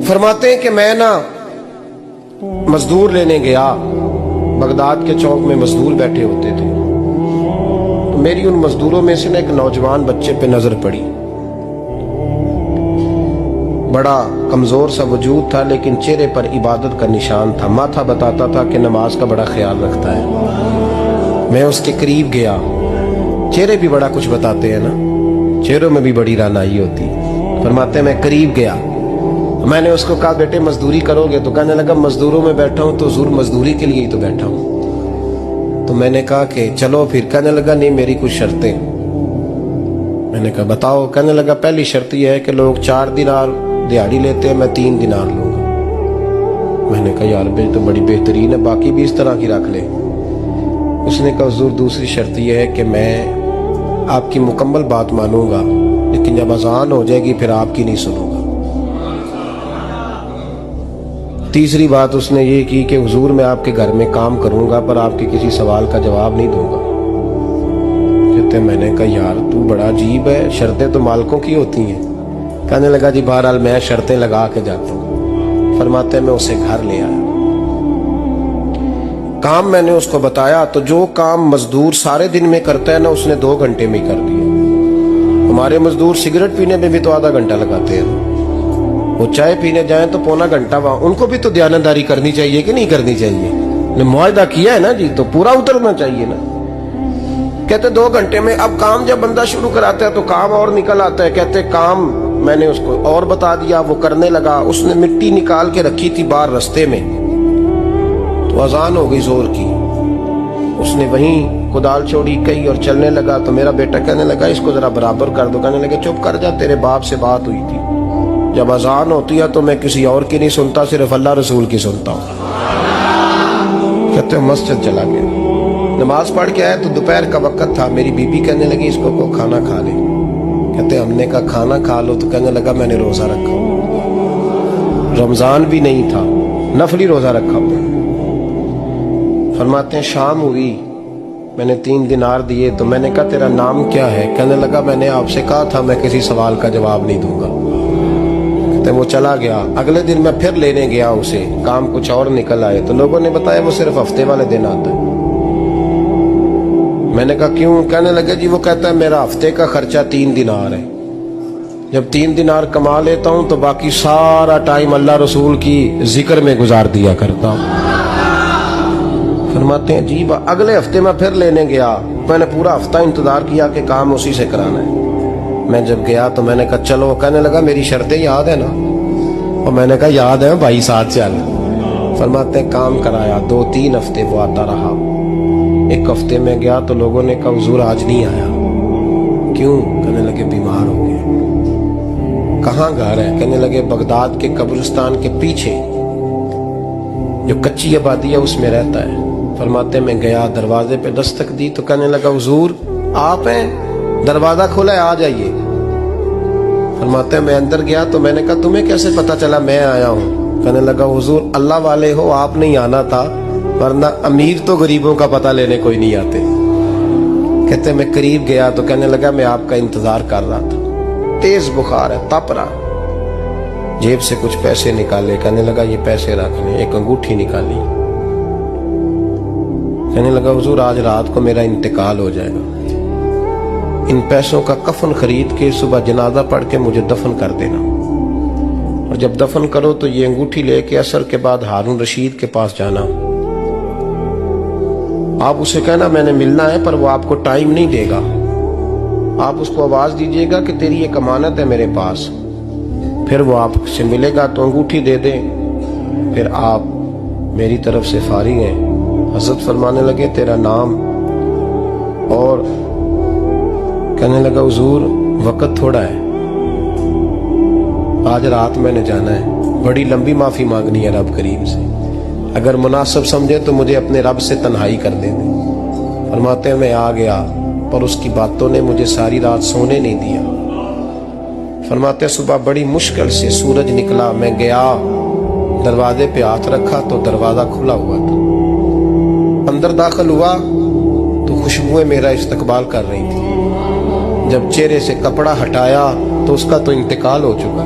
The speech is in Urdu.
فرماتے ہیں کہ میں نا مزدور لینے گیا، بغداد کے چوک میں مزدور بیٹھے ہوتے تھے، تو میری ان مزدوروں میں سے نا ایک نوجوان بچے پہ نظر پڑی۔ بڑا کمزور سا وجود تھا لیکن چہرے پر عبادت کا نشان تھا، ماتھا بتاتا تھا کہ نماز کا بڑا خیال رکھتا ہے۔ میں اس کے قریب گیا، چہرے بھی بڑا کچھ بتاتے ہیں نا، چہروں میں بھی بڑی رانائی ہوتی۔ فرماتے ہیں میں قریب گیا، میں نے اس کو کہا بیٹے مزدوری کرو گے؟ تو کہنے لگا مزدوروں میں بیٹھا ہوں تو حضور مزدوری کے لیے ہی تو بیٹھا ہوں۔ تو میں نے کہا کہ چلو پھر۔ کہنے لگا نہیں میری کچھ شرطیں۔ میں نے کہا بتاؤ؟ کہنے لگا پہلی شرط یہ ہے کہ لوگ 4 دینار دیہاڑی لیتے ہیں، میں 3 دینار لوں گا۔ میں نے کہا یار بھائی تو بڑی بہترین ہے، باقی بھی اس طرح کی رکھ لے۔ اس نے کہا حضور دوسری شرط یہ ہے کہ میں آپ کی مکمل بات مانوں گا لیکن جب اذان ہو جائے گی پھر آپ کی نہیں سنوں گا۔ تیسری بات اس نے یہ کی کہ حضور میں آپ کے گھر میں کام کروں گا پر آپ کے کسی سوال کا جواب نہیں دوں گا۔ کہتے ہیں میں نے کہا یار تو بڑا عجیب ہے، شرطیں تو مالکوں کی ہوتی ہیں۔ کہنے لگا جی بہرحال میں شرطیں لگا کے جاتا ہوں۔ فرماتے ہیں میں اسے گھر لے آیا، کام میں نے اس کو بتایا تو جو کام مزدور سارے دن میں کرتا ہے نا اس نے 2 گھنٹے میں کر دیا۔ ہمارے مزدور سگریٹ پینے میں بھی تو آدھا گھنٹہ لگاتے ہیں، وہ چائے پینے جائیں تو پونا گھنٹہ وہاں۔ ان کو بھی تو دیانتداری کرنی چاہیے کہ نہیں کرنی چاہیے؟ نے معاہدہ کیا ہے نا جی تو پورا اترنا چاہیے نا۔ کہتے 2 گھنٹے میں۔ اب کام جب بندہ شروع کراتا ہے تو کام اور نکل آتا ہے۔ کہتے کام میں نے اس کو اور بتا دیا، وہ کرنے لگا۔ اس نے مٹی نکال کے رکھی تھی باہر رستے میں، تو اذان ہو گئی زور کی، اس نے وہیں کدال چھوڑی کئی اور چلنے لگا۔ تو میرا بیٹا کہنے لگا اس کو ذرا برابر کر دو۔ کہنے لگا چپ کر جا، تیرے باپ سے بات ہوئی تھی، جب اذان ہوتی ہے تو میں کسی اور کی نہیں سنتا، صرف اللہ رسول کی سنتا ہوں۔ کہتے ہیں مسجد چلا گیا، نماز پڑھ کے آیا تو دوپہر کا وقت تھا۔ میری بیوی کہنے لگی اس کو کھانا کھا لے۔ کہتے ہم نے کہا کھانا کھا لو، تو کہنے لگا میں نے روزہ رکھا ہوں، رمضان بھی نہیں تھا، نفلی روزہ رکھا ہوں۔ فرماتے ہیں شام ہوئی، میں نے 3 دینار دیے تو میں نے کہا تیرا نام کیا ہے؟ کہنے لگا میں نے آپ سے کہا تھا میں کسی سوال کا جواب نہیں دوں گا۔ کہتے وہ چلا گیا۔ اگلے دن میں پھر لینے گیا اسے، کام کچھ اور نکل آئے تو لوگوں نے بتایا وہ صرف ہفتے والے دن آتا ہے۔ میں نے کہا کیوں؟ کہنے لگے جی وہ کہتا ہے میرا ہفتے کا خرچہ 3 دینار ہے، جب 3 دینار کما لیتا ہوں تو باقی سارا ٹائم اللہ رسول کی ذکر میں گزار دیا کرتا ہوں۔ فرماتے ہیں جی اگلے ہفتے میں پھر لینے گیا، میں نے پورا ہفتہ انتظار کیا کہ کام اسی سے کرانا ہے۔ میں جب گیا تو میں نے کہا چلو، کہنے لگا میری شرطیں یاد ہے نا؟ اور میں نے کہا یاد ہے بھائی ساتھ چل۔ فرماتے ہیں کام کرایا، 2-3 ہفتے وہ آتا رہا۔ ایک ہفتے میں گیا تو لوگوں نے کہا حضور آج نہیں آیا، کیوں؟ کہنے لگے بیمار ہو گئے۔ کہاں گھر ہے؟ کہنے لگے بغداد کے قبرستان کے پیچھے جو کچی آبادی ہے اس میں رہتا ہے۔ فرماتے میں گیا، دروازے پہ دستک دی تو کہنے لگا حضور آپ ہیں؟ دروازہ کھولا ہے آ جائیے۔ فرماتے میں اندر گیا تو میں نے کہا تمہیں کیسے پتا چلا میں آیا ہوں؟ کہنے لگا حضور اللہ والے ہو آپ نہیں آنا تھا، ورنہ امیر تو غریبوں کا پتہ لینے کوئی نہیں آتے۔ کہتے میں قریب گیا تو کہنے لگا میں آپ کا انتظار کر رہا تھا، تیز بخار ہے تپ رہا۔ جیب سے کچھ پیسے نکالے، کہنے لگا یہ پیسے رکھ لیں۔ ایک انگوٹھی نکالی، کہنے لگا حضور آج رات کو میرا انتقال ہو جائے گا، ان پیسوں کا کفن خرید کے صبح جنازہ پڑھ کے مجھے دفن کر دینا، اور جب دفن کرو تو یہ انگوٹھی لے کے عصر کے بعد ہارون رشید کے پاس جانا، آپ اسے کہنا میں نے ملنا ہے پر وہ آپ کو ٹائم نہیں دے گا، آپ اس کو آواز دیجئے گا کہ تیری ایک امانت ہے میرے پاس، پھر وہ آپ سے ملے گا تو انگوٹھی دے دیں، پھر آپ میری طرف سے فارغ ہیں۔ حضرت فرمانے لگے تیرا نام؟ اور کہنے لگا حضور وقت تھوڑا ہے، آج رات میں نے جانا ہے، بڑی لمبی معافی مانگنی ہے رب کریم سے، اگر مناسب سمجھے تو مجھے اپنے رب سے تنہائی کر دے دیں۔ فرماتے ہیں میں آ گیا پر اس کی باتوں نے مجھے ساری رات سونے نہیں دیا۔ فرماتے ہیں صبح بڑی مشکل سے سورج نکلا، میں گیا دروازے پہ ہاتھ رکھا تو دروازہ کھلا ہوا تھا، اندر داخل ہوا تو خوشبوئیں میرا استقبال کر رہی تھی، جب چہرے سے کپڑا ہٹایا تو اس کا تو انتقال ہو چکا،